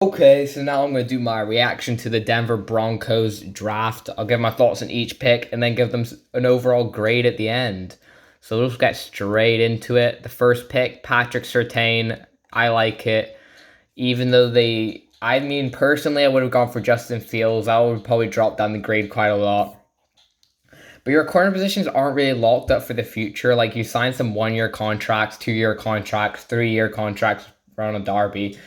Okay, so now I'm going to do my reaction to the Denver Broncos draft. I'll give my thoughts on each pick and then give them an overall grade at the end. So let's get straight into it. The first pick, Patrick Surtain. I like it. Even though personally, I would have gone for Justin Fields. I would probably drop down the grade quite a lot. But your corner positions aren't really locked up for the future. Like, you signed some 1 year contracts, 2 year contracts, 3 year contracts around Darby.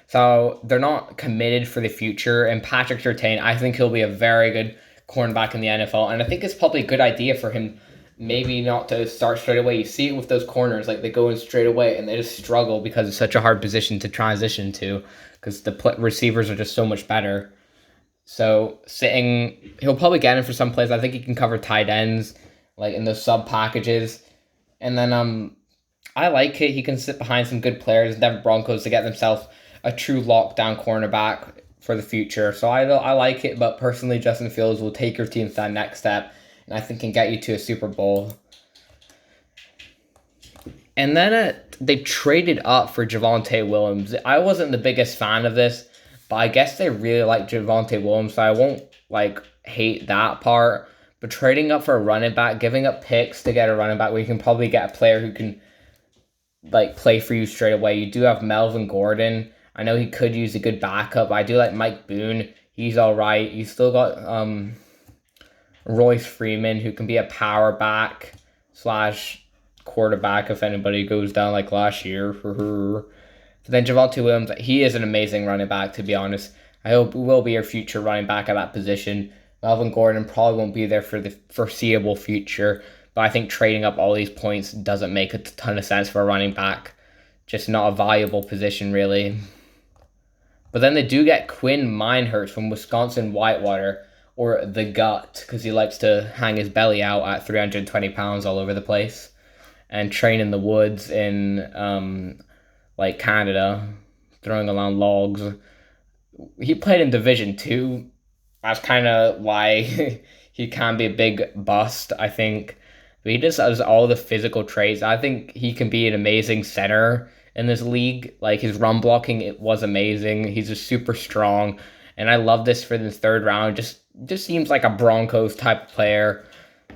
So they're not committed for the future. And Patrick Surtain, I think he'll be a very good cornerback in the NFL. And I think it's probably a good idea for him maybe not to start straight away. You see it with those corners, like they go in straight away and they just struggle because it's such a hard position to transition to because the receivers are just so much better. So he'll probably get him for some plays. I think he can cover tight ends, like in those sub packages. And then I like it. He can sit behind some good players, Denver Broncos, to get themselves a true lockdown cornerback for the future. So I like it, but personally, Justin Fields will take your team to that next step, and I think can get you to a Super Bowl. And then they traded up for Javonte Williams. I wasn't the biggest fan of this, but I guess they really like Javonte Williams, so I won't hate that part. But trading up for a running back, giving up picks to get a running back where you can probably get a player who can play for you straight away. You do have Melvin Gordon. I know he could use a good backup. I do like Mike Boone. He's all right. You still got Royce Freeman, who can be a power back slash quarterback if anybody goes down like last year. But then Javonte Williams, he is an amazing running back, to be honest. I hope he will be your future running back at that position. Melvin Gordon probably won't be there for the foreseeable future, but I think trading up all these points doesn't make a ton of sense for a running back. Just not a valuable position, really. But then they do get Quinn Meinherz from Wisconsin Whitewater, or the Gut, because he likes to hang his belly out at 320 pounds all over the place and train in the woods in Canada, throwing around logs. He played in Division 2. That's kind of why he can be a big bust, I think. But he just has all the physical traits. I think he can be an amazing center in this league. Like, his run blocking, it was amazing. He's just super strong. And I love this for the third round. Just seems like a Broncos type of player.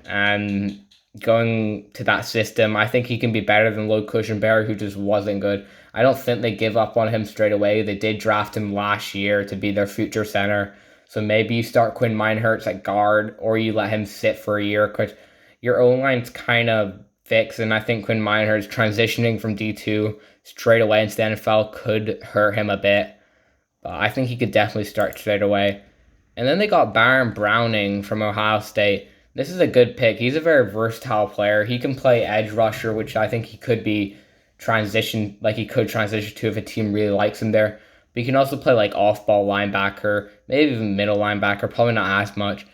And going to that system, I think he can be better than Lloyd Cushenberry, who just wasn't good. I don't think they give up on him straight away. They did draft him last year to be their future center. So maybe you start Quinn Meinherz at guard, or you let him sit for a year, because your O-line's kind of fixed, and I think Quinn Meinherz transitioning from D2 straight away into the NFL could hurt him a bit. But I think he could definitely start straight away. And then they got Baron Browning from Ohio State. This is a good pick. He's a very versatile player. He can play edge rusher, which I think he could transition to if a team really likes him there. But he can also play off-ball linebacker, maybe even middle linebacker, probably not as much.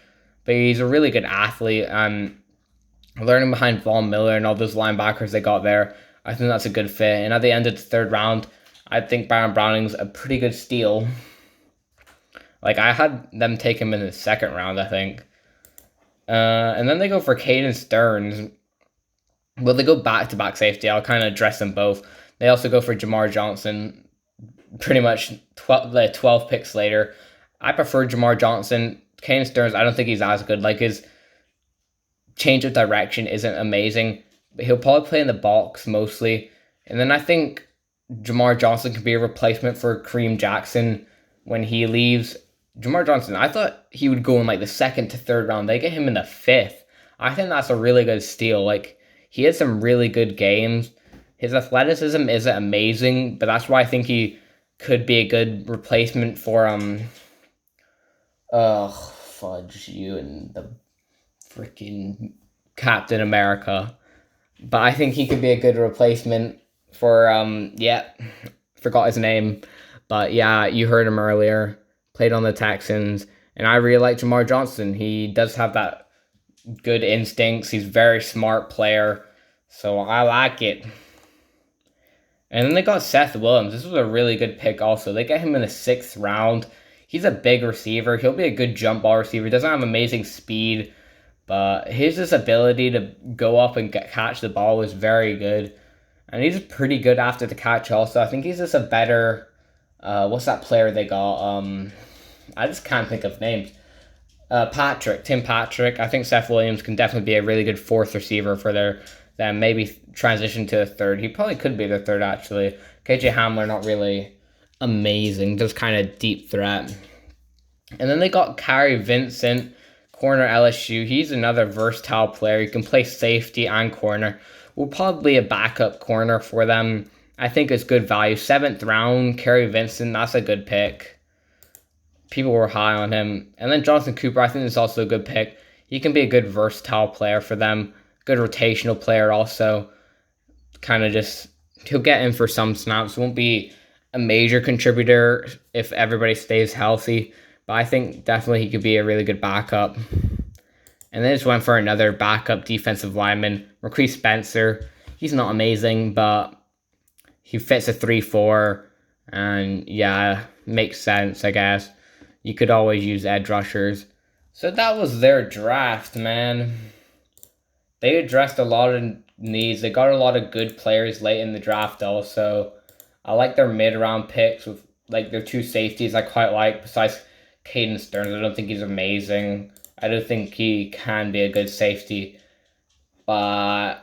But he's a really good athlete. Learning behind Von Miller and all those linebackers they got there, I think that's a good fit. And at the end of the third round, I think Baron Browning's a pretty good steal. I had them take him in the second round, I think. And then they go for Caden Stearns. Well, they go back-to-back safety. I'll kind of address them both. They also go for Jamar Johnson pretty much 12 picks later. I prefer Jamar Johnson. Caden Stearns, I don't think he's as good. His change of direction isn't amazing, but he'll probably play in the box mostly. And then I think Jamar Johnson could be a replacement for Kareem Jackson when he leaves. Jamar Johnson, I thought he would go in the second to third round. They get him in the fifth. I think that's a really good steal. He had some really good games. His athleticism isn't amazing, but that's why I think he could be a good replacement for fudge you and the freaking Captain America. But I think he could be a good replacement for forgot his name. But yeah, you heard him earlier. Played on the Texans, and I really like Jamar Johnson. He does have that good instincts. He's a very smart player, so I like it. And then they got Seth Williams. This was a really good pick also. They get him in the 6th round. He's a big receiver. He'll be a good jump ball receiver. He doesn't have amazing speed, but his ability to go up and catch the ball was very good. And he's pretty good after the catch also. I think he's just a better What's that player they got? I just can't think of names. Tim Patrick. I think Seth Williams can definitely be a really good fourth receiver for them. Maybe transition to a third. He probably could be the third actually. KJ Hamler not really amazing, just kind of deep threat. And then they got Kyrie Vincent, corner LSU. He's another versatile player. He can play safety and corner. Will probably be a backup corner for them. I think it's good value. 7th round, Kyrie Vincent. That's a good pick. People were high on him. And then Jonathan Cooper, I think is also a good pick. He can be a good versatile player for them. Good rotational player also. Kind of just, he'll get in for some snaps. Won't be a major contributor if everybody stays healthy. But I think definitely he could be a really good backup. And then just went for another backup defensive lineman, Marquise Spencer. He's not amazing, but he fits a 3-4. And yeah, makes sense, I guess. You could always use edge rushers. So that was their draft, man. They addressed a lot of needs. They got a lot of good players late in the draft also. I like their mid-round picks with like their 2 safeties I quite like. Besides Caden Stearns, I don't think he's amazing. I do think he can be a good safety. But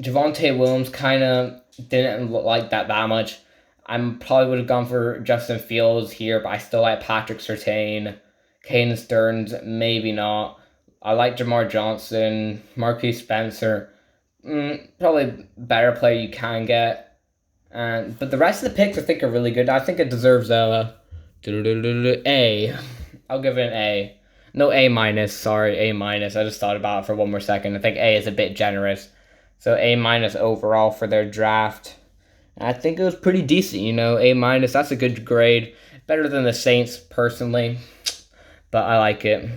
Javonte Williams kind of didn't look like that much. I probably would have gone for Justin Fields here, but I still like Patrick Surtain. Caden Stearns, maybe not. I like Jamar Johnson, Marquise Spencer. Probably better player you can get. But the rest of the picks I think are really good. I think it deserves a A. I'll give it an A. No, A minus. Sorry, A minus. I just thought about it for one more second. I think A is a bit generous. So A minus overall for their draft. I think it was pretty decent, A minus. That's a good grade. Better than the Saints, personally. But I like it.